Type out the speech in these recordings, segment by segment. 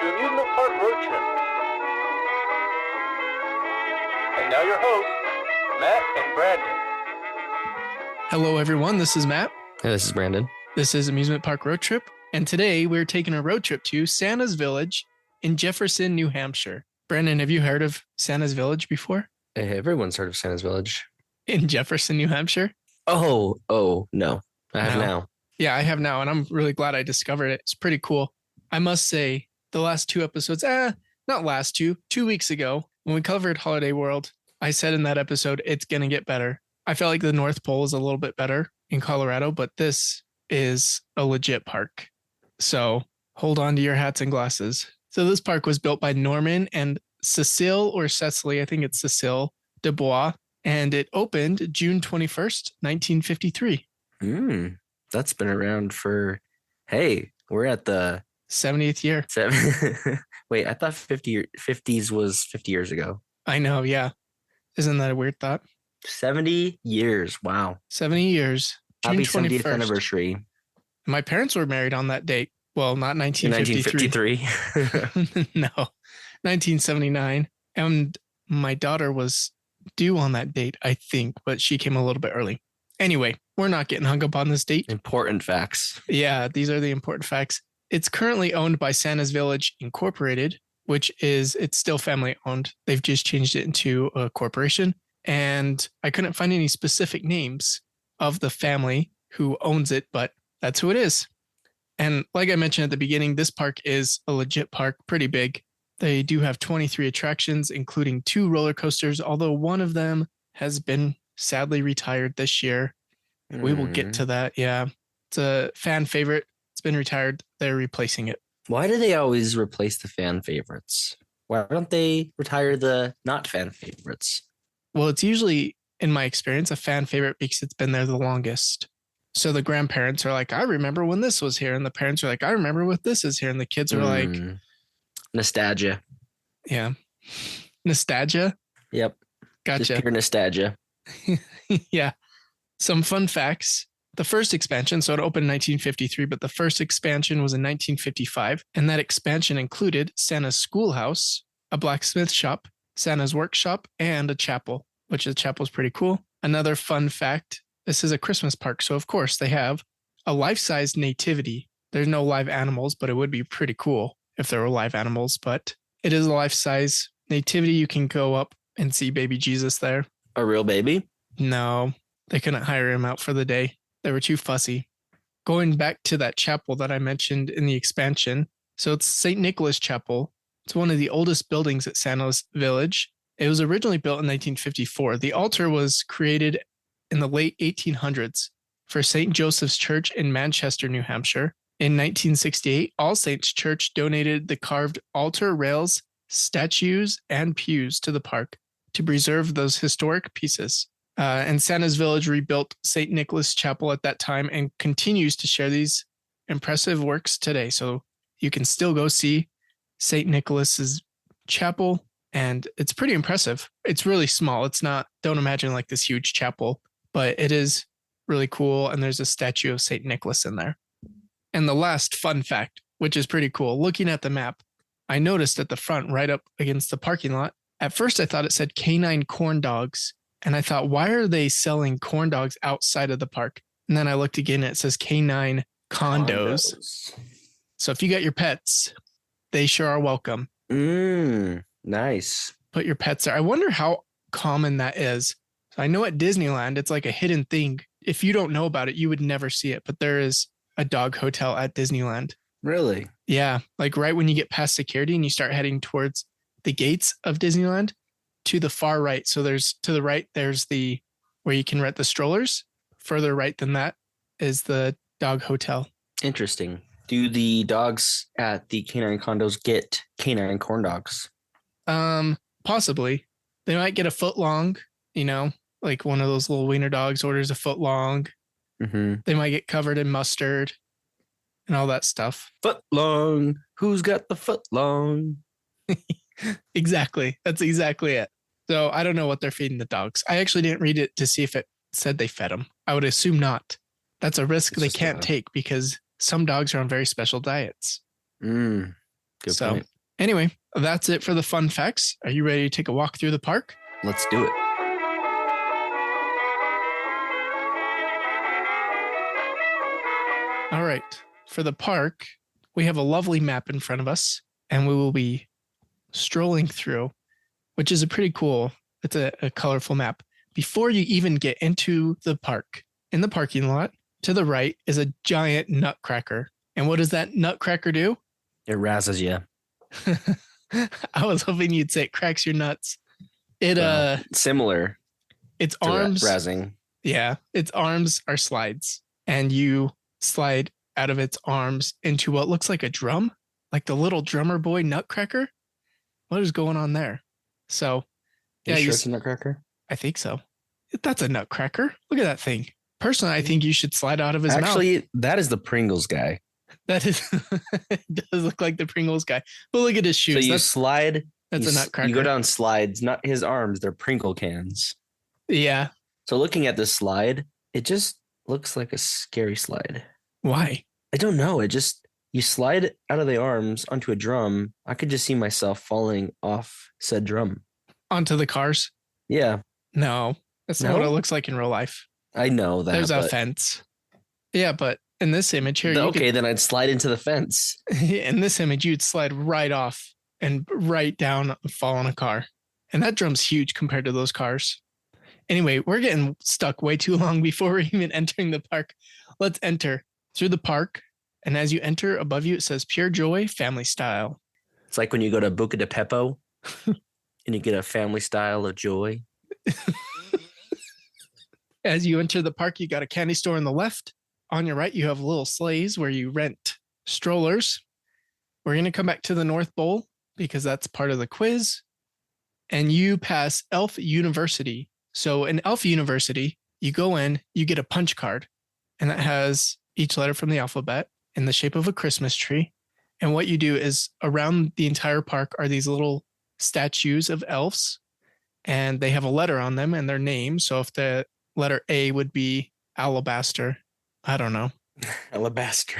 to Amusement Park Road Trip. And now your hosts, Matt and Brandon. Hello, everyone. This is Matt. Hey, this is Brandon. This is Amusement Park Road Trip. And today we're taking a road trip to Santa's Village in Jefferson, New Hampshire. Brandon, have you heard of Santa's Village before? Hey, everyone's heard of Santa's Village. In Jefferson, New Hampshire? Oh, no. I have now. Yeah, I have now, and I'm really glad I discovered it. It's pretty cool. I must say, the last two episodes, not last two weeks ago, when we covered Holiday World, I said in that episode, it's going to get better. I felt like the North Pole is a little bit better in Colorado, but this is a legit park. So hold on to your hats and glasses. So this park was built by Norman and Cecile, I think it's Cecile Dubois, and it opened June 21st, 1953. That's been around for, we're at the 70th year. Wait, I thought 50s was 50 years ago. I know, yeah. Isn't that a weird thought? 70 years. Wow. 70 years. June Happy 21st. 70th anniversary. My parents were married on that date. Well, not 1953. 1953. No, 1979. And my daughter was due on that date, I think, but she came a little bit early. Anyway, we're not getting hung up on this date. Important facts. Yeah, these are the important facts. It's currently owned by Santa's Village Incorporated, it's still family owned. They've just changed it into a corporation. And I couldn't find any specific names of the family who owns it, but that's who it is. And like I mentioned at the beginning, this park is a legit park, pretty big. They do have 23 attractions, including 2 roller coasters, although one of them has been sadly retired this year. We will get to that. Yeah. It's a fan favorite. It's been retired. They're replacing it. Why do they always replace the fan favorites? Why don't they retire the not fan favorites? Well, it's usually, in my experience, a fan favorite because it's been there the longest. So the grandparents are like, I remember when this was here. And the parents are like, I remember what this is here. And the kids are like... Nostalgia. Yeah. Nostalgia? Yep. Gotcha. Just pure nostalgia. Yeah. Some fun facts. The first expansion, so it opened in 1953, but the first expansion was in 1955. And that expansion included Santa's schoolhouse, a blacksmith shop, Santa's workshop, and a chapel, which the chapel is pretty cool. Another fun fact, this is a Christmas park, so of course they have a life-size nativity. There's no live animals, but it would be pretty cool if there were live animals, but it is a life-size nativity. You can go up and see baby Jesus there. A real baby? No, they couldn't hire him out for the day. They were too fussy. Going back to that chapel that I mentioned in the expansion, so it's St. Nicholas Chapel. It's one of the oldest buildings at Santa's Village. It was originally built in 1954. The altar was created in the late 1800s for St. Joseph's Church in Manchester, New Hampshire. In 1968, All Saints Church donated the carved altar rails, statues, and pews to the park to preserve those historic pieces. And Santa's Village rebuilt St. Nicholas Chapel at that time and continues to share these impressive works today. So you can still go see St. Nicholas's Chapel, and it's pretty impressive. It's really small. It's not, don't imagine like this huge chapel, but it is really cool. And there's a statue of St. Nicholas in there. And the last fun fact, which is pretty cool, looking at the map, I noticed at the front, right up against the parking lot, at first I thought it said Canine Corn Dogs. And I thought, why are they selling corn dogs outside of the park? And then I looked again and it says Canine Condos. So if you got your pets, they sure are welcome. Nice. Put your pets there. I wonder how common that is. So I know at Disneyland, it's like a hidden thing. If you don't know about it, you would never see it. But there is a dog hotel at Disneyland. Really? Yeah. Like right when you get past security and you start heading towards the gates of Disneyland, to the far right. So there's to the right, there's the where you can rent the strollers. Further right than that is the dog hotel. Interesting. Do the dogs at the canine condos get canine corn dogs? Possibly. They might get a foot long, like one of those little wiener dogs orders a foot long. Mm-hmm. They might get covered in mustard and all that stuff. Foot long. Who's got the foot long? Exactly. That's exactly it. So I don't know what they're feeding the dogs. I actually didn't read it to see if it said they fed them. I would assume not. That's a risk they can't take because some dogs are on very special diets. Good point. Anyway, that's it for the fun facts. Are you ready to take a walk through the park? Let's do it. All right. For the park, we have a lovely map in front of us, and we will be strolling through, which is it's a colorful map. Before you even get into the park, in the parking lot, to the right is a giant nutcracker. And what does that nutcracker do? It razzes you. I was hoping you'd say it cracks your nuts. It Similar its to arms that razzing. Yeah, its arms are slides, and you slide out of its arms into what looks like a drum, like the little drummer boy nutcracker. What is going on there? So, Yeah, sure it's a nutcracker? I think so. That's a nutcracker. Look at that thing. Personally, I think you should slide out of his mouth. Actually, that is the Pringles guy. That is, it does look like the Pringles guy. But look at his shoes. So you slide. That's a nutcracker. You go down slides, not his arms. They're Pringle cans. Yeah. So looking at this slide, it just looks like a scary slide. Why? I don't know. You slide out of the arms onto a drum. I could just see myself falling off said drum. Onto the cars? Yeah. No, that's not what it looks like in real life. I know that. There's a fence. Yeah, but in this image here, then I'd slide into the fence. In this image, you'd slide right off and right down and fall on a car. And that drum's huge compared to those cars. Anyway, we're getting stuck way too long before we're even entering the park. Let's enter through the park. And as you enter, above you, it says Pure Joy Family Style. It's like when you go to Buca de Beppo and you get a family style of joy. As you enter the park, you got a candy store on the left. On your right, you have little sleighs where you rent strollers. We're going to come back to the North Bowl because that's part of the quiz. And you pass Elf University. So in Elf University, you go in, you get a punch card, and that has each letter from the alphabet in the shape of a Christmas tree. And what you do is around the entire park are these little statues of elves, and they have a letter on them and their name. So if the letter A would be Alabaster, I don't know. Alabaster.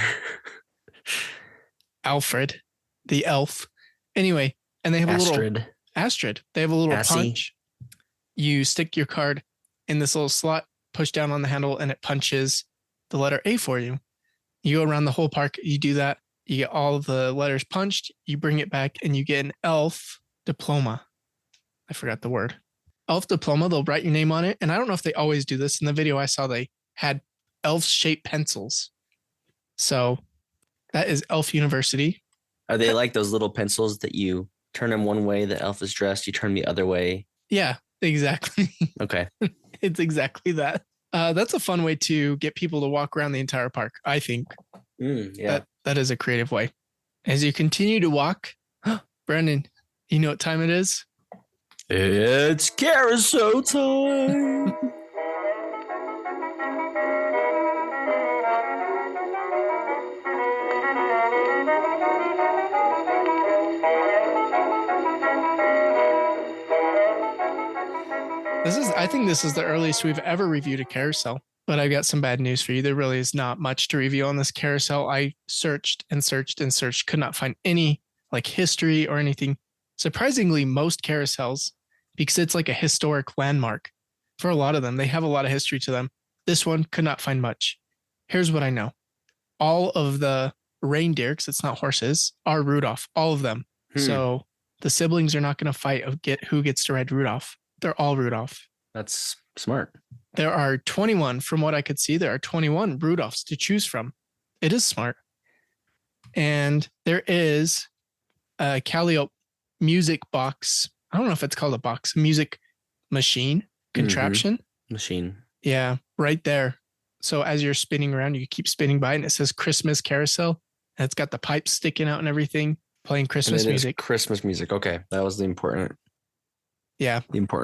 Alfred, the elf. Anyway, and they have Astrid. They have a little punch. You stick your card in this little slot, push down on the handle, and it punches the letter A for you. You go around the whole park. You do that. You get all of the letters punched. You bring it back, and you get an elf diploma. I forgot the word. Elf diploma. They'll write your name on it. And I don't know if they always do this. In the video I saw, they had elf-shaped pencils. So that is Elf University. Are they like those little pencils that you turn them one way, the elf is dressed, you turn the other way? Yeah, exactly. Okay. It's exactly that. That's a fun way to get people to walk around the entire park, I think. Yeah. That is a creative way. As you continue to walk, Brandon, you know what time it is? It's carousel time. I think this is the earliest we've ever reviewed a carousel, but I've got some bad news for you. There really is not much to review on this carousel. I searched and searched and searched, could not find any like history or anything. Surprisingly, most carousels, because it's like a historic landmark for a lot of them, they have a lot of history to them. This one could not find much. Here's what I know. All of the reindeer, because it's not horses, are Rudolph, all of them. So the siblings are not going to fight of who gets to ride Rudolph. They're all Rudolph. That's smart. There are 21, from what I could see, there are 21 Rudolphs to choose from. It is smart. And there is a Calliope music box. I don't know if it's called a box, music machine contraption. Machine. Yeah, right there. So as you're spinning around, you keep spinning by and it says Christmas carousel. And it's got the pipes sticking out and everything, playing Christmas music. Christmas music. Okay. That was the important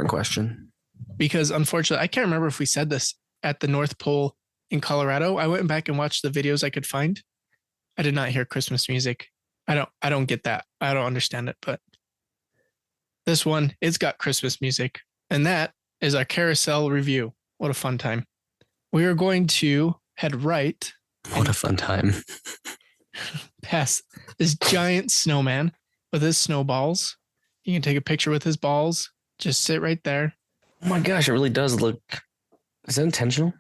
question. Because unfortunately, I can't remember if we said this at the North Pole in Colorado. I went back and watched the videos I could find. I did not hear Christmas music. I don't get that. I don't understand it, but this one, it's got Christmas music. And that is our carousel review. What a fun time. We are going to head right. What a fun time. Past this giant snowman. with his snowballs. You can take a picture with his balls. Just sit right there. Oh my gosh, it really does look. Is that intentional?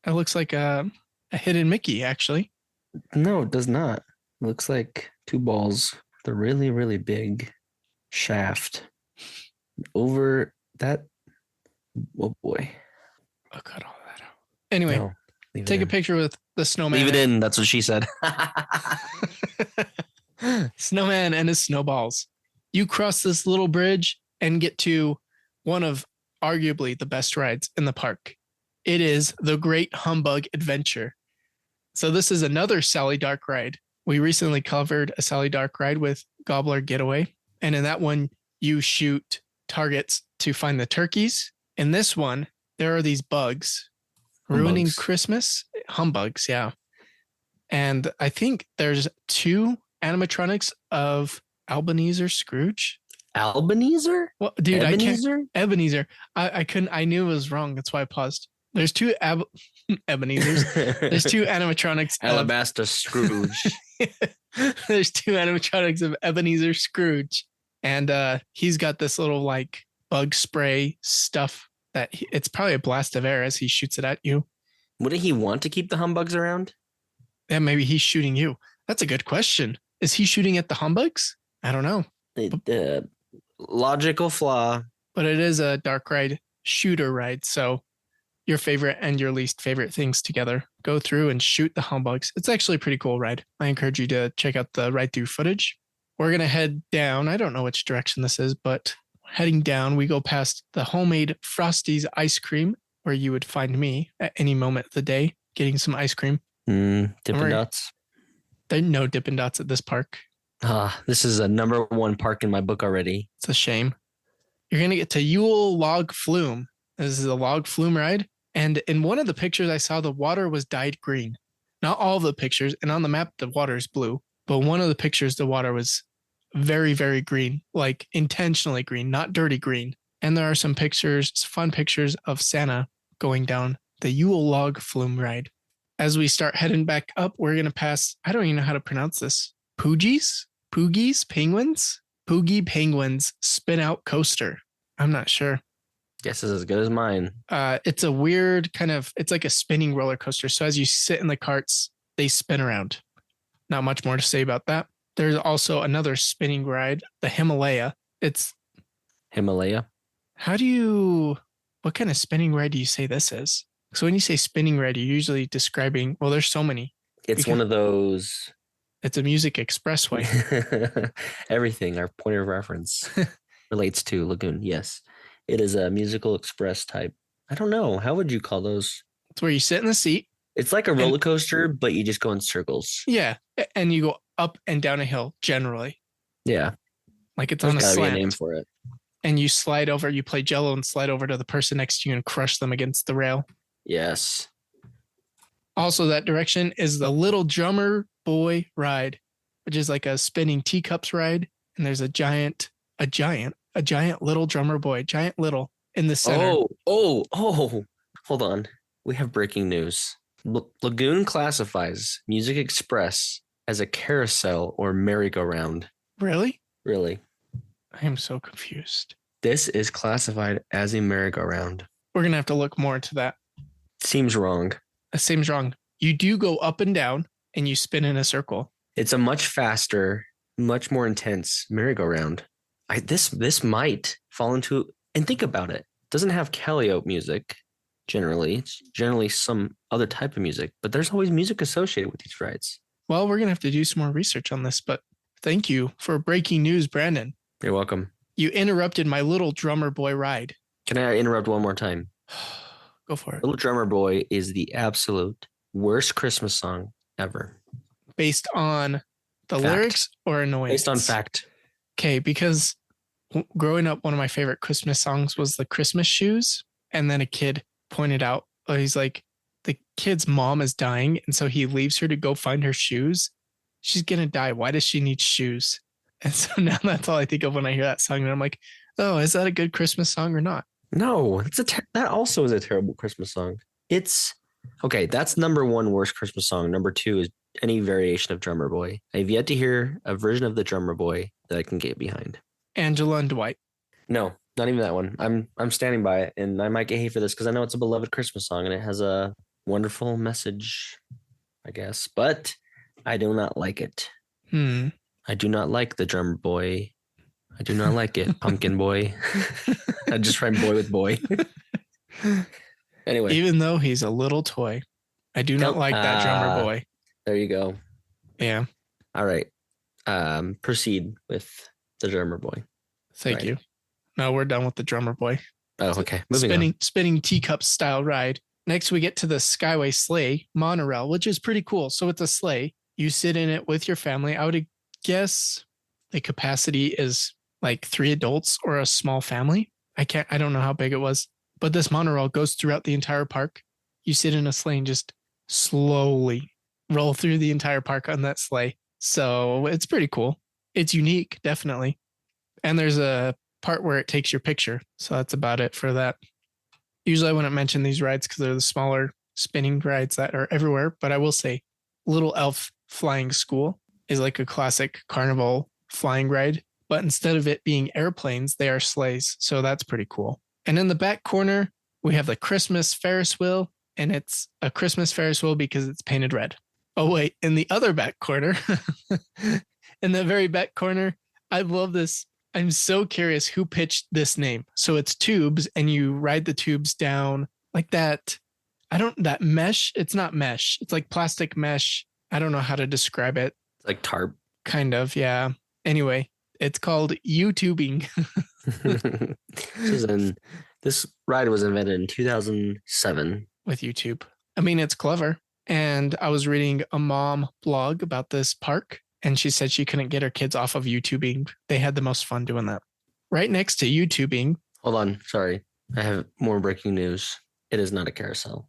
It looks like a hidden Mickey, actually. No, it does not. It looks like two balls with a really, really big shaft over that. Oh boy. I'll cut all that out. Anyway, No, leave it take a in. picture with the snowman. Leave it in. That's what she said. Snowman and his snowballs. You cross this little bridge and get to one of arguably the best rides in the park. It is the Great Humbug Adventure. So this is another Sally Dark ride. We recently covered a Sally Dark ride with Gobbler Getaway. And in that one, you shoot targets to find the turkeys. In this one, there are these bugs ruining Humbugs. Christmas. Humbugs, yeah. And I think there's 2 animatronics of Ebenezer Scrooge. Albaneser? Well, dude, I can't. Ebenezer? Ebenezer. I couldn't. I knew it was wrong. That's why I paused. There's 2 Ebenezers. There's 2 animatronics. Alabaster Scrooge. There's 2 animatronics of Ebenezer Scrooge, and he's got this little like bug spray stuff that it's probably a blast of air as he shoots it at you. Wouldn't he want to keep the humbugs around? Yeah, maybe he's shooting you. That's a good question. Is he shooting at the humbugs? I don't know. Logical flaw. But it is a dark ride shooter ride, so your favorite and your least favorite things together. Go through and shoot the humbugs. It's actually a pretty cool ride. I encourage you to check out the ride through footage. We're going to head down. I don't know which direction this is, but heading down, we go past the homemade Frosties ice cream, where you would find me at any moment of the day getting some ice cream. Dippin' Dots. There are no Dippin' Dots at this park. This is a #1 park in my book already. It's a shame. You're going to get to Yule Log Flume. This is a log flume ride. And in one of the pictures I saw, the water was dyed green. Not all of the pictures. And on the map, the water is blue. But one of the pictures, the water was very, very green, like intentionally green, not dirty green. And there are some pictures, fun pictures of Santa going down the Yule Log Flume ride. As we start heading back up, we're going to pass, I don't even know how to pronounce this. Poogies, Penguins? Poogie Penguins Spin Out Coaster. I'm not sure. Guess is as good as mine. It's a weird kind of, it's like a spinning roller coaster. So as you sit in the carts, they spin around. Not much more to say about that. There's also another spinning ride, the Himalaya. It's Himalaya. What kind of spinning ride do you say this is? So when you say spinning ride, you're usually describing, well, there's so many. It's one of those. It's a music expressway. Everything, our point of reference relates to Lagoon. Yes, it is a musical express type. I don't know. How would you call those? It's where you sit in the seat. It's like a roller coaster, but you just go in circles. Yeah. And you go up and down a hill generally. Yeah. Like it's There's on a gotta slant. be a name for it. And you slide over, you play Jello and slide over to the person next to you and crush them against the rail. Yes. Also, that direction is the Little Drummer Boy ride, which is like a spinning teacups ride. And there's a giant little drummer boy, giant little in the center. Oh. Hold on. We have breaking news. Lagoon classifies Music Express as a carousel or merry-go-round. Really? Really. I am so confused. This is classified as a merry-go-round. We're going to have to look more into that. Seems wrong. It seems wrong. You do go up and down and you spin in a circle. It's a much faster, much more intense merry-go-round. This might fall into, and think about it. It doesn't have Calliope music generally. It's generally some other type of music, but there's always music associated with these rides. Well, we're going to have to do some more research on this, but thank you for breaking news, Brandon. You're welcome. You interrupted my Little Drummer Boy ride. Can I interrupt one more time? Go for it. Little Drummer Boy is the absolute worst Christmas song ever. Based on the Fact. Lyrics or annoyance? Based on fact. Okay, because growing up, one of my favorite Christmas songs was the Christmas Shoes. And then a kid pointed out, he's like, the kid's mom is dying. And so he leaves her to go find her shoes. She's going to die. Why does she need shoes? And so now that's all I think of when I hear that song. And I'm like, oh, is that a good Christmas song or not? No, that also is a terrible Christmas song. It's okay. That's #1 worst Christmas song. #2 is any variation of Drummer Boy. I have yet to hear a version of the Drummer Boy that I can get behind. Angela and Dwight. No, not even that one. I'm standing by it, and I might get hate for this because I know it's a beloved Christmas song and it has a wonderful message, I guess. But I do not like it. I do not like the drummer boy. I do not like it, pumpkin boy. I just rhyme boy with boy. Anyway, Even though he's a little toy, I do not like that drummer boy. there you go. Yeah. All right. Proceed with the drummer boy. Thank you. No, we're done with the drummer boy. Oh, okay. Moving on. Spinning teacup style ride. Next, we get to the Skyway Sleigh monorail, which is pretty cool. So it's a sleigh. You sit in it with your family. I would guess the capacity is like 3 adults or a small family. I don't know how big it was, but this monorail goes throughout the entire park. You sit in a sleigh and just slowly roll through the entire park on that sleigh. So it's pretty cool. It's unique, definitely. And there's a part where it takes your picture. So that's about it for that. Usually I wouldn't mention these rides because they're the smaller spinning rides that are everywhere. But I will say Little Elf Flying School is like a classic carnival flying ride. But instead of it being airplanes, they are sleighs. So that's pretty cool. And in the back corner, we have the Christmas Ferris wheel. And it's a Christmas Ferris wheel because it's painted red. Oh, wait. In the other back corner, in the very back corner, I love this. I'm so curious who pitched this name. So it's tubes and you ride the tubes down like that. That mesh. It's not mesh. It's like plastic mesh. I don't know how to describe it. It's like tarp. Kind of. Yeah. Anyway, it's called YouTubing. This ride was invented in 2007. With YouTube. I mean, it's clever. And I was reading a mom blog about this park. And she said she couldn't get her kids off of YouTubing. They had the most fun doing that. Right next to YouTubing. Hold on. Sorry. I have more breaking news. It is not a carousel.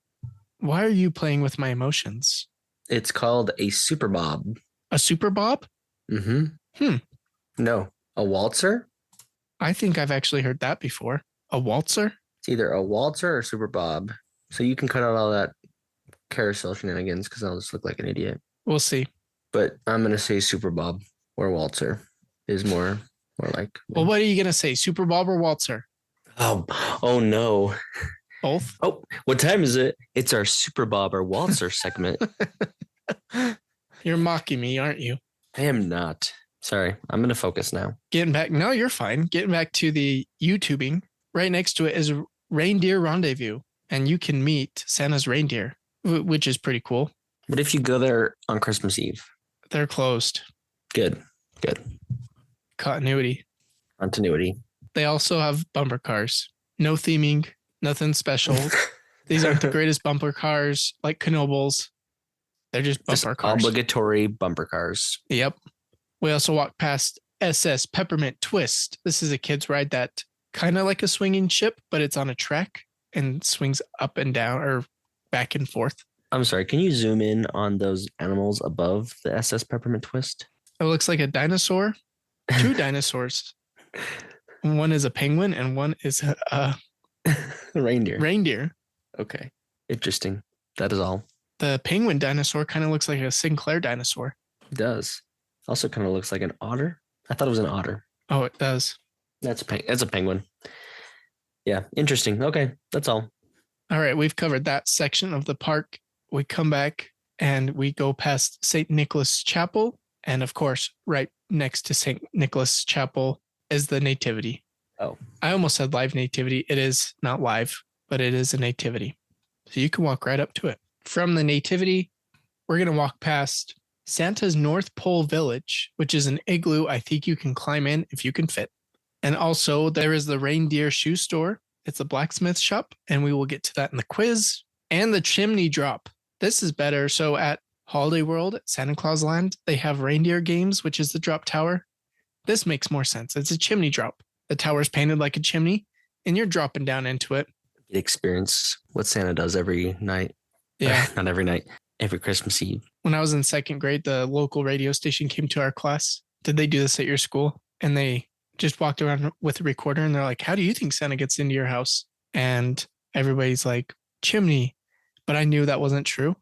Why are you playing with my emotions? It's called a super bob. A super bob? Mm-hmm. No. A waltzer? I think I've actually heard that before. A waltzer? It's either a waltzer or super bob. So you can cut out all that carousel shenanigans because I'll just look like an idiot. We'll see. But I'm going to say super bob or waltzer is more like. Well, what are you going to say? Super bob or waltzer? Oh no. Both? Oh, what time is it? It's our super bob or waltzer segment. You're mocking me, aren't you? I am not. Sorry. I'm going to focus now. Getting back. No, you're fine. Getting back to the YouTubing. Right next to it is Reindeer Rendezvous. And you can meet Santa's reindeer, which is pretty cool. What if you go there on Christmas Eve? They're closed. Good. Continuity. They also have bumper cars. No theming, nothing special. These aren't the greatest bumper cars like Knoebels. They're just bumper cars. Obligatory bumper cars. Yep. We also walk past SS Peppermint Twist. This is a kid's ride that kind of like a swinging ship, but it's on a track and swings up and down or back and forth. I'm sorry, can you zoom in on those animals above the SS Peppermint Twist? It looks like a dinosaur. 2 dinosaurs. One is a penguin and one is a reindeer. Okay. Interesting. That is all. The penguin dinosaur kind of looks like a Sinclair dinosaur. It does. Also kind of looks like an otter. I thought it was an otter. Oh, it does. That's a penguin. Yeah. Interesting. Okay. That's all. All right. We've covered that section of the park. We come back and we go past St. Nicholas Chapel. And of course, right next to St. Nicholas Chapel is the Nativity. Oh. I almost said live nativity. It is not live, but it is a nativity. So you can walk right up to it. From the Nativity, we're going to walk past Santa's North Pole Village, which is an igloo I think you can climb in if you can fit. And also there is the Reindeer Shoe Store. It's a blacksmith shop, and we will get to that in the quiz. And the Chimney Drop. This is better. So at Holiday World at Santa Claus Land, they have reindeer games, which is the drop tower. This makes more sense. It's a chimney drop. The tower's painted like a chimney, and you're dropping down into it. Experience what Santa does every night. Yeah. Not every night, every Christmas Eve. When I was in 2nd grade, the local radio station came to our class. Did they do this at your school? And they just walked around with a recorder, and they're like, how do you think Santa gets into your house? And everybody's like, chimney. But I knew that wasn't true.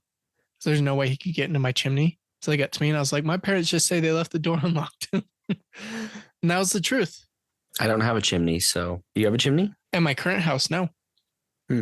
So there's no way he could get into my chimney. So they got to me and I was like, my parents just say they left the door unlocked. And that was the truth. I don't have a chimney, so do you have a chimney? At my current house, no. Hmm.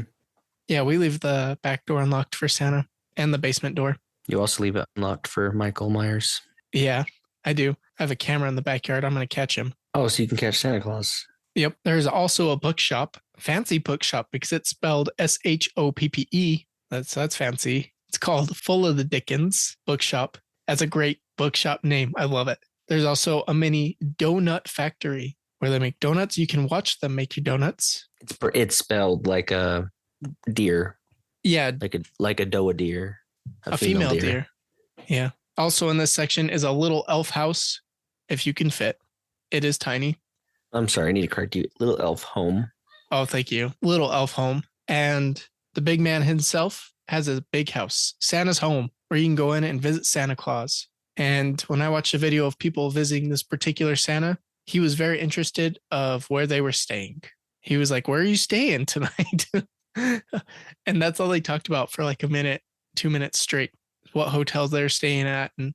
Yeah, we leave the back door unlocked for Santa and the basement door. You also leave it unlocked for Michael Myers. Yeah, I do. I have a camera in the backyard. I'm going to catch him. Oh, so you can catch Santa Claus. Yep. There's also a bookshop, fancy bookshop, because it's spelled SHOPPE. That's fancy. It's called Full of the Dickens Bookshop. That's a great bookshop name. I love it. There's also a mini donut factory where they make donuts. You can watch them make you donuts. It's spelled like a deer, Yeah, like a doe deer, a female deer. Yeah. Also in this section is a little elf house, if you can fit. It is tiny. I'm sorry, I need to correct you. Little elf home. Oh, thank you. Little elf home. And the big man himself has a big house, Santa's home, where you can go in and visit Santa Claus. And when I watched a video of people visiting this particular Santa, he was very interested of where they were staying. He was like, "Where are you staying tonight?" And that's all they talked about for like a minute, 2 minutes straight, what hotels they're staying at. And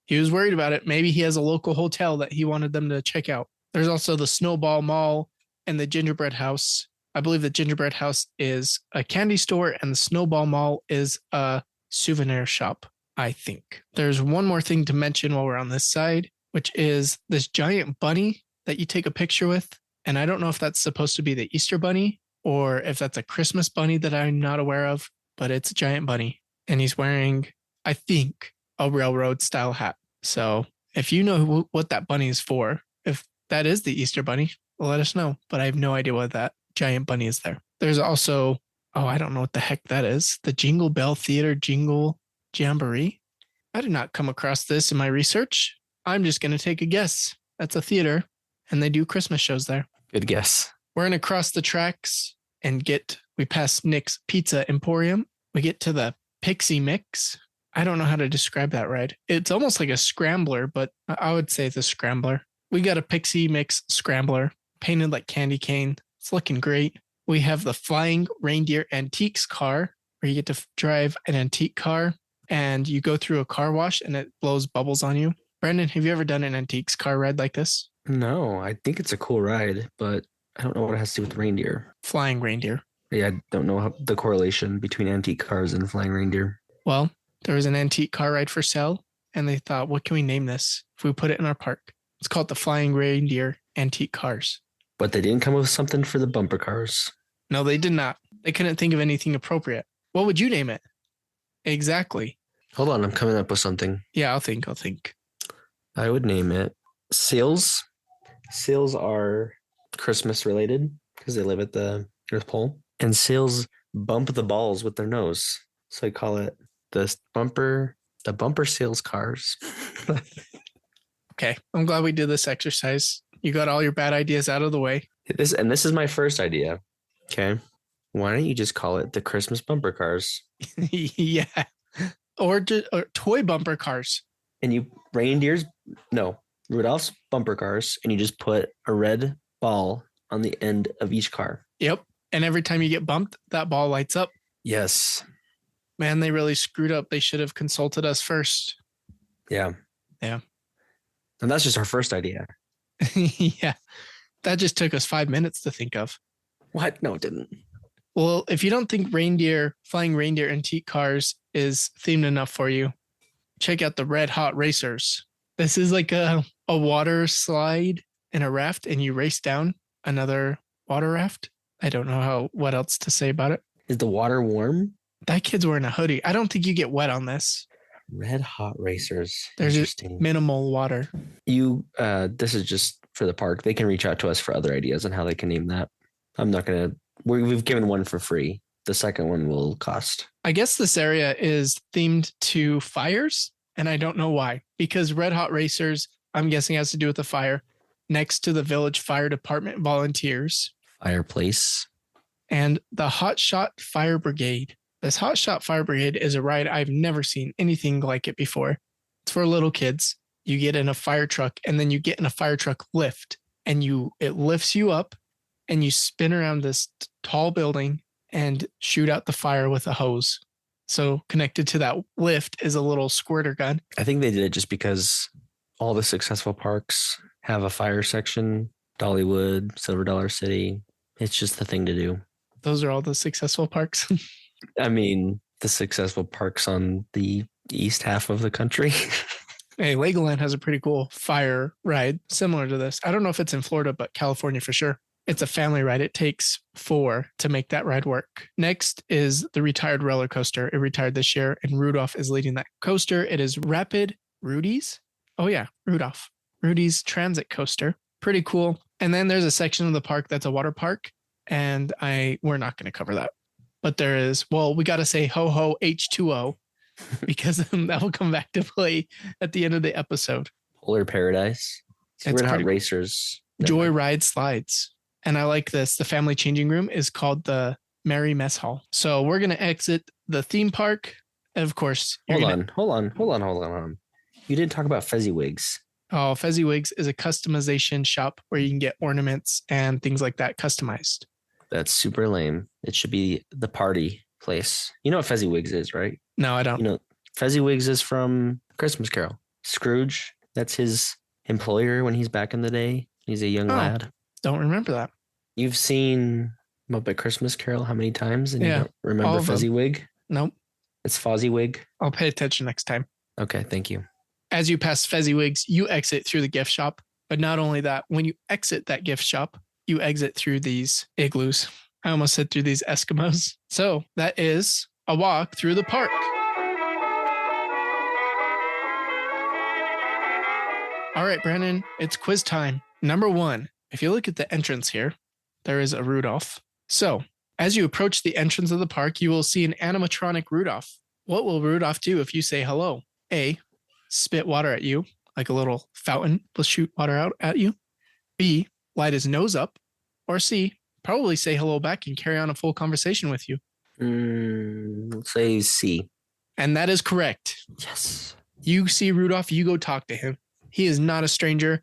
he was worried about it. Maybe he has a local hotel that he wanted them to check out. There's also the Snowball Mall and the Gingerbread House. I believe the Gingerbread House is a candy store and the Snowball Mall is a souvenir shop, I think. There's one more thing to mention while we're on this side, which is this giant bunny that you take a picture with. And I don't know if that's supposed to be the Easter bunny or if that's a Christmas bunny that I'm not aware of, but it's a giant bunny. And he's wearing, I think, a railroad style hat. So if you know what that bunny is for, if that is the Easter bunny, let us know. But I have no idea what that giant bunny is there. There's also, I don't know what the heck that is. The Jingle Bell Theater Jingle Jamboree. I did not come across this in my research. I'm just going to take a guess. That's a theater and they do Christmas shows there. Good guess. We're going to cross the tracks and we pass Nick's Pizza Emporium. We get to the Pixie Mix. I don't know how to describe that right. It's almost like a scrambler, but I would say it's a scrambler. We got a Pixie Mix scrambler painted like candy cane. It's looking great. We have the Flying Reindeer Antiques car where you get to drive an antique car and you go through a car wash and it blows bubbles on you. Brandon, have you ever done an antiques car ride like this? No, I think it's a cool ride, but I don't know what it has to do with reindeer. Flying reindeer. Yeah, I don't know the correlation between antique cars and flying reindeer. Well, there was an antique car ride for sale and they thought, what can we name this if we put it in our park? It's called the Flying Reindeer Antique Cars. But they didn't come up with something for the bumper cars. No, they did not. They couldn't think of anything appropriate. What would you name it? Exactly. Hold on, I'm coming up with something. Yeah, I'll think. I would name it Seals. Seals are Christmas related because they live at the North Pole. And seals bump the balls with their nose. So I call it the bumper seals cars. Okay. I'm glad we did this exercise. You got all your bad ideas out of the way. This is my first idea. Okay. Why don't you just call it the Christmas bumper cars? Yeah. Or toy bumper cars. And you Rudolph's bumper cars, and you just put a red ball on the end of each car. Yep. And every time you get bumped, that ball lights up. Yes. Man, they really screwed up. They should have consulted us first. Yeah. Yeah. And that's just our first idea. Yeah. That just took us 5 minutes to think of. What? No, it didn't. Well, if you don't think flying reindeer antique cars is themed enough for you, check out the Red Hot Racers. This is like a water slide and a raft, and you race down another water raft. I don't know what else to say about it. Is the water warm? That kid's wearing a hoodie. I don't think you get wet on this. Red Hot Racers. There's just minimal water. This is just for the park. They can reach out to us for other ideas on how they can name that. I'm not going to, we've given one for free. The second one will cost. I guess this area is themed to fires, and I don't know why. Because Red Hot Racers, I'm guessing, has to do with the fire next to the village fire department volunteers. Fireplace. And the Hot Shot Fire Brigade. This Hot Shot Fire Brigade is a ride I've never seen anything like it before. It's for little kids. You get in a fire truck, and then you get in a fire truck lift, and it lifts you up, and you spin around this tall building and shoot out the fire with a hose. So connected to that lift is a little squirter gun. I think they did it just because all the successful parks have a fire section, Dollywood, Silver Dollar City. It's just the thing to do. Those are all the successful parks. I mean, the successful parks on the east half of the country. Hey, Legoland has a pretty cool fire ride similar to this. I don't know if it's in Florida, but California for sure. It's a family ride. It takes 4 to make that ride work. Next is the retired roller coaster. It retired this year, and Rudolph is leading that coaster. It is Rapid Rudy's. Oh, yeah, Rudolph. Rudy's Transit Coaster. Pretty cool. And then there's a section of the park that's a water park, and we're not going to cover that. But there is, well, we got to say ho ho H2O because that will come back to play at the end of the episode. Polar Paradise. So we're not pretty racers. Joyride Slides. And I like this. The family changing room is called the Merry Mess Hall. So we're going to exit the theme park. And of course, Hold on. You didn't talk about Fezziwigs. Oh, Fezziwigs is a customization shop where you can get ornaments and things like that customized. That's super lame. It should be the party place. You know what Fezziwigs is, right? No, I don't. You know, Fezziwigs is from Christmas Carol. Scrooge, that's his employer when he's back in the day. He's a young lad. Don't remember that. You've seen Muppet Christmas Carol how many times? And you don't all remember of them. Fezziwig? Nope. It's Fozziewig. I'll pay attention next time. Okay, thank you. As you pass Fezziwigs, you exit through the gift shop. But not only that, when you exit that gift shop, you exit through these igloos. I almost said through these Eskimos. So that is a walk through the park. All right, Brandon, it's quiz time. Number 1, if you look at the entrance here, there is a Rudolph. So as you approach the entrance of the park, you will see an animatronic Rudolph. What will Rudolph do if you say hello? A, spit water at you, like a little fountain will shoot water out at you. B, light his nose up. Or C, probably say hello back and carry on a full conversation with you. Let's say C. And that is correct. Yes. You see Rudolph, you go talk to him. He is not a stranger,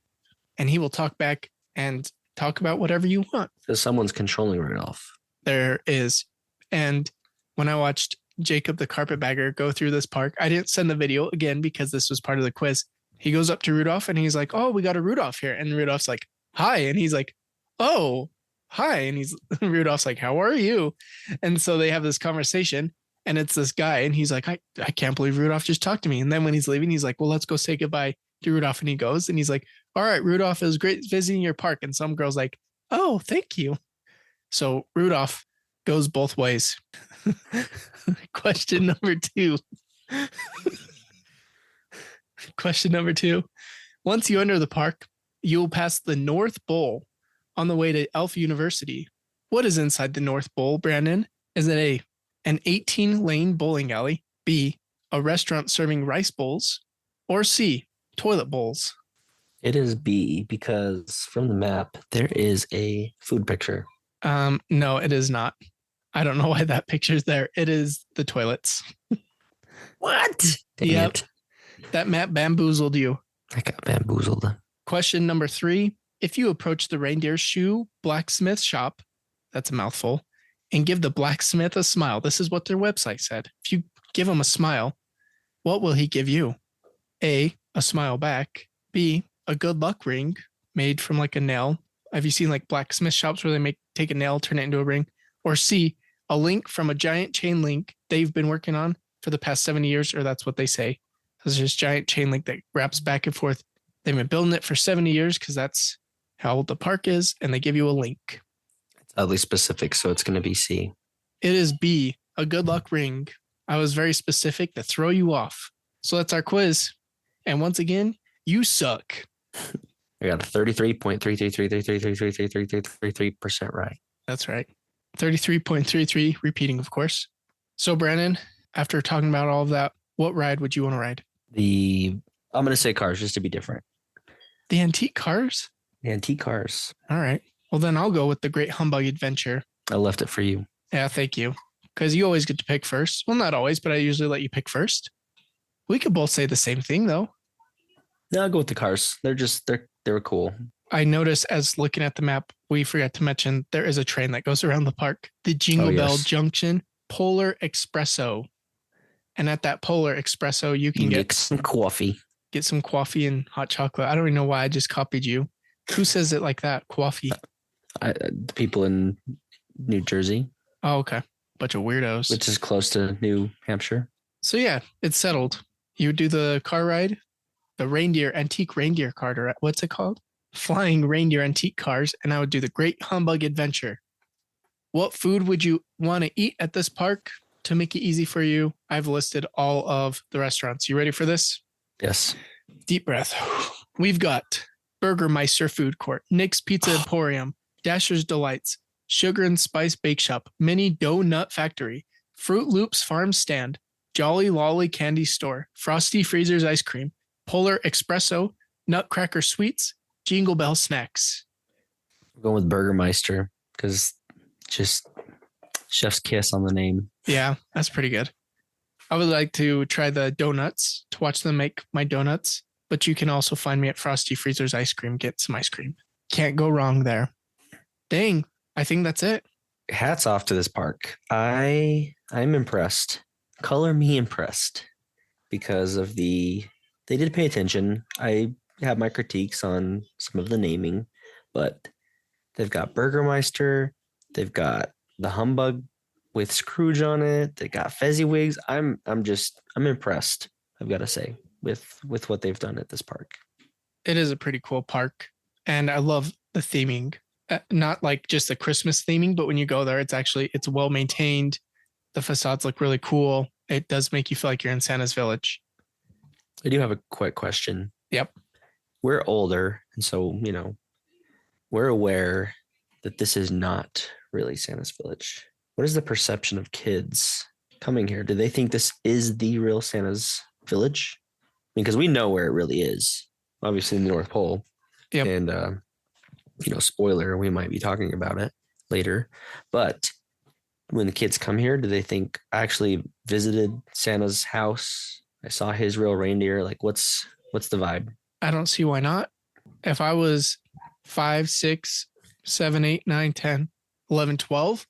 and he will talk back and talk about whatever you want. So someone's controlling Rudolph. There is. And when I watched Jacob the carpetbagger go through this park, I didn't send the video again because this was part of the quiz. He goes up to Rudolph and he's like, oh, we got a Rudolph here. And Rudolph's like, hi. And he's like, oh, hi. And Rudolph's like, how are you? And so they have this conversation, and it's this guy. And he's like, I can't believe Rudolph just talked to me. And then when he's leaving, he's like, well, let's go say goodbye to Rudolph. And he goes and he's like, all right, Rudolph, it was great visiting your park. And some girl's like, oh, thank you. So Rudolph goes both ways. Question number 2. Question number 2. Once you enter the park, you will pass the North Bowl on the way to Elf University. What is inside the North Bowl, Brandon? Is it A, an 18-lane bowling alley, B, a restaurant serving rice bowls, or C, toilet bowls? It is B because from the map, there is a food picture. No, it is not. I don't know why that picture's there. It is the toilets. What? Dang Yep. it. That map bamboozled you. I got bamboozled. Question number 3. If you approach the reindeer shoe blacksmith shop, that's a mouthful, and give the blacksmith a smile, this is what their website said. If you give him a smile, what will he give you? A smile back. B, a good luck ring made from like a nail. Have you seen like blacksmith shops where they take a nail, turn it into a ring? Or C, a link from a giant chain link they've been working on for the past 70 years, or that's what they say. There's this giant chain link that wraps back and forth. They've been building it for 70 years because that's how old the park is, and they give you a link. It's oddly specific, so it's going to be C. It is B, a good luck ring. I was very specific to throw you off. So that's our quiz. And once again, you suck. I got a 33.3333333333% right. That's right. 33.33, repeating, of course. So, Brandon, after talking about all of that, what ride would you want to ride? I'm going to say cars just to be different. The antique cars? The antique cars. All right. Well, then I'll go with the Great Humbug Adventure. I left it for you. Yeah, thank you. Because you always get to pick first. Well, not always, but I usually let you pick first. We could both say the same thing, though. No, I'll go with the cars. They were cool. I noticed as looking at the map, we forgot to mention there is a train that goes around the park. The Jingle Bell Junction Polar Espresso. And at that Polar Espresso, you can get some coffee. Get some coffee and hot chocolate. I don't even know why I just copied you. Who says it like that? Coffee. The people in New Jersey, Oh, okay. Bunch of weirdos. which is close to New Hampshire. So yeah, it's settled. You would do the car ride, the antique reindeer cart, or what's it called? Flying reindeer antique cars, and I would do the Great Humbug Adventure. What food would you want to eat at this park? To make it easy for you, I've listed all of the restaurants. You ready for this? Yes. Deep breath. We've got Burgermeister Food Court, Nick's Pizza Emporium, Dasher's Delights, Sugar and Spice Bake Shop, Mini Dough Nut Factory, Fruit Loops Farm Stand, Jolly Lolly Candy Store, Frosty Freezer's Ice Cream, Polar Espresso, Nutcracker Sweets, Jingle Bell Snacks. I'm going with Burgermeister because just chef's kiss on the name. Yeah, that's pretty good. I would like to try the donuts to watch them make my donuts, but you can also find me at Frosty Freezer's Ice Cream, get some ice cream. Can't go wrong there. Dang, I think that's it. Hats off to this park. I'm impressed. Color me impressed because of they did pay attention. I have my critiques on some of the naming, but they've got Burgermeister, they've got the Humbug with Scrooge on it, they got Fezziwigs. I'm impressed, I've got to say, with what they've done at this park. It is a pretty cool park, and I love the theming. Not like just the Christmas theming, but when you go there, it's well maintained. The facades look really cool. It does make you feel like you're in Santa's village. I do have a quick question. Yep. We're older, and so, we're aware that this is not really Santa's village. What is the perception of kids coming here? Do they think this is the real Santa's village? Because we know where it really is, obviously in the North Pole. Yep. And, spoiler, we might be talking about it later. But when the kids come here, do they think I actually visited Santa's house? I saw his real reindeer. Like, what's the vibe? I don't see why not. If I was 5, 6, 7, 8, 9, 10, 11, 12,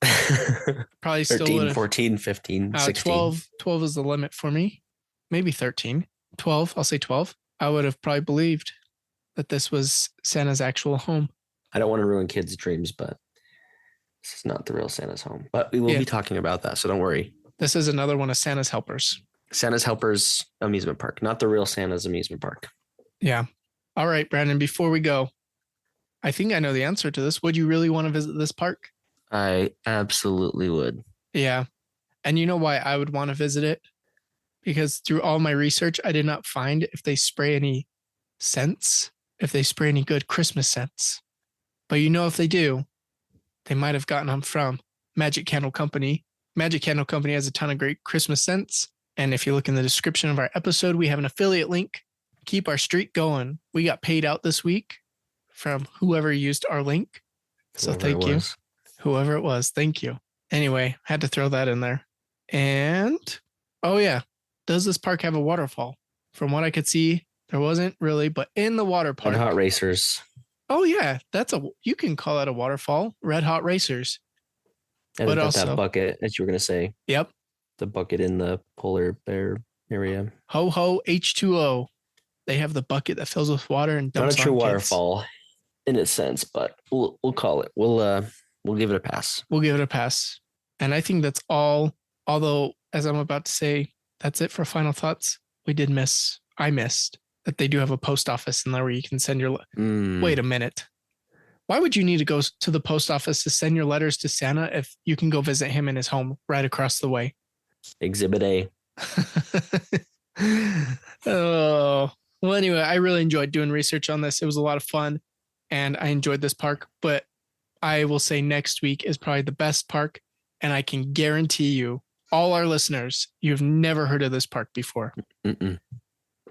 probably still 13, would have. 14, 15, 16. 12 is the limit for me. Maybe 13. 12, I'll say 12. I would have probably believed that this was Santa's actual home. I don't want to ruin kids' dreams, but this is not the real Santa's home. But we will be talking about that, so don't worry. This is another one of Santa's helpers. Santa's Helpers amusement park, not the real Santa's amusement park. Yeah. All right, Brandon, before we go, I think I know the answer to this. Would you really want to visit this park? I absolutely would. Yeah. And you know why I would want to visit it? Because through all my research, I did not find if they spray any scents, if they spray any good Christmas scents. But if they do, they might have gotten them from Magic Candle Company. Magic Candle Company has a ton of great Christmas scents. And if you look in the description of our episode, we have an affiliate link. Keep our streak going. We got paid out this week from whoever used our link. So thank you. Whoever it was, thank you. Anyway, had to throw that in there. And, oh yeah, does this park have a waterfall? From what I could see, there wasn't really, but in the water park. Red Hot Racers. Oh yeah, you can call that a waterfall. Red Hot Racers. And but also that bucket, as you were going to say. Yep. The bucket in the polar bear area. Ho ho H2O. They have the bucket that fills with water and dumps on kids. Not a true waterfall in a sense, but we'll call it. We'll give it a pass. We'll give it a pass. And I think that's all. Although, as I'm about to say, that's it for final thoughts. I missed that they do have a post office in there where you can send your. Wait a minute. Why would you need to go to the post office to send your letters to Santa if you can go visit him in his home right across the way? Exhibit A. Oh, well, anyway, I really enjoyed doing research on this. It was a lot of fun and I enjoyed this park, but I will say next week is probably the best park. And I can guarantee you, all our listeners, you've never heard of this park before. Mm-mm.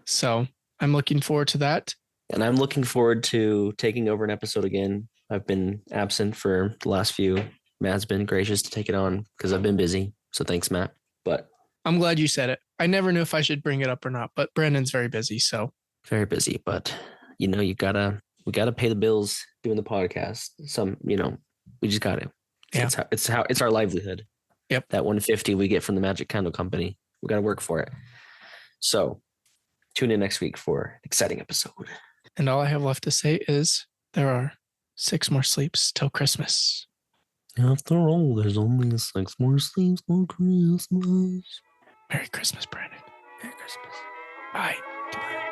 So I'm looking forward to that. And I'm looking forward to taking over an episode again. I've been absent for the last few. Matt's been gracious to take it on because I've been busy. So thanks, Matt. But I'm glad you said it. I never knew if I should bring it up or not, but Brandon's very busy. So very busy, but we gotta pay the bills doing the podcast. We just got to. Yeah. It's our livelihood. Yep. That 150 we get from the Magic Candle Company. We got to work for it. So tune in next week for an exciting episode. And all I have left to say is There are 6 more sleeps till Christmas. After all, there's only 6 more sleeps for Christmas. Merry Christmas, Brandon. Merry Christmas. Bye. Goodbye.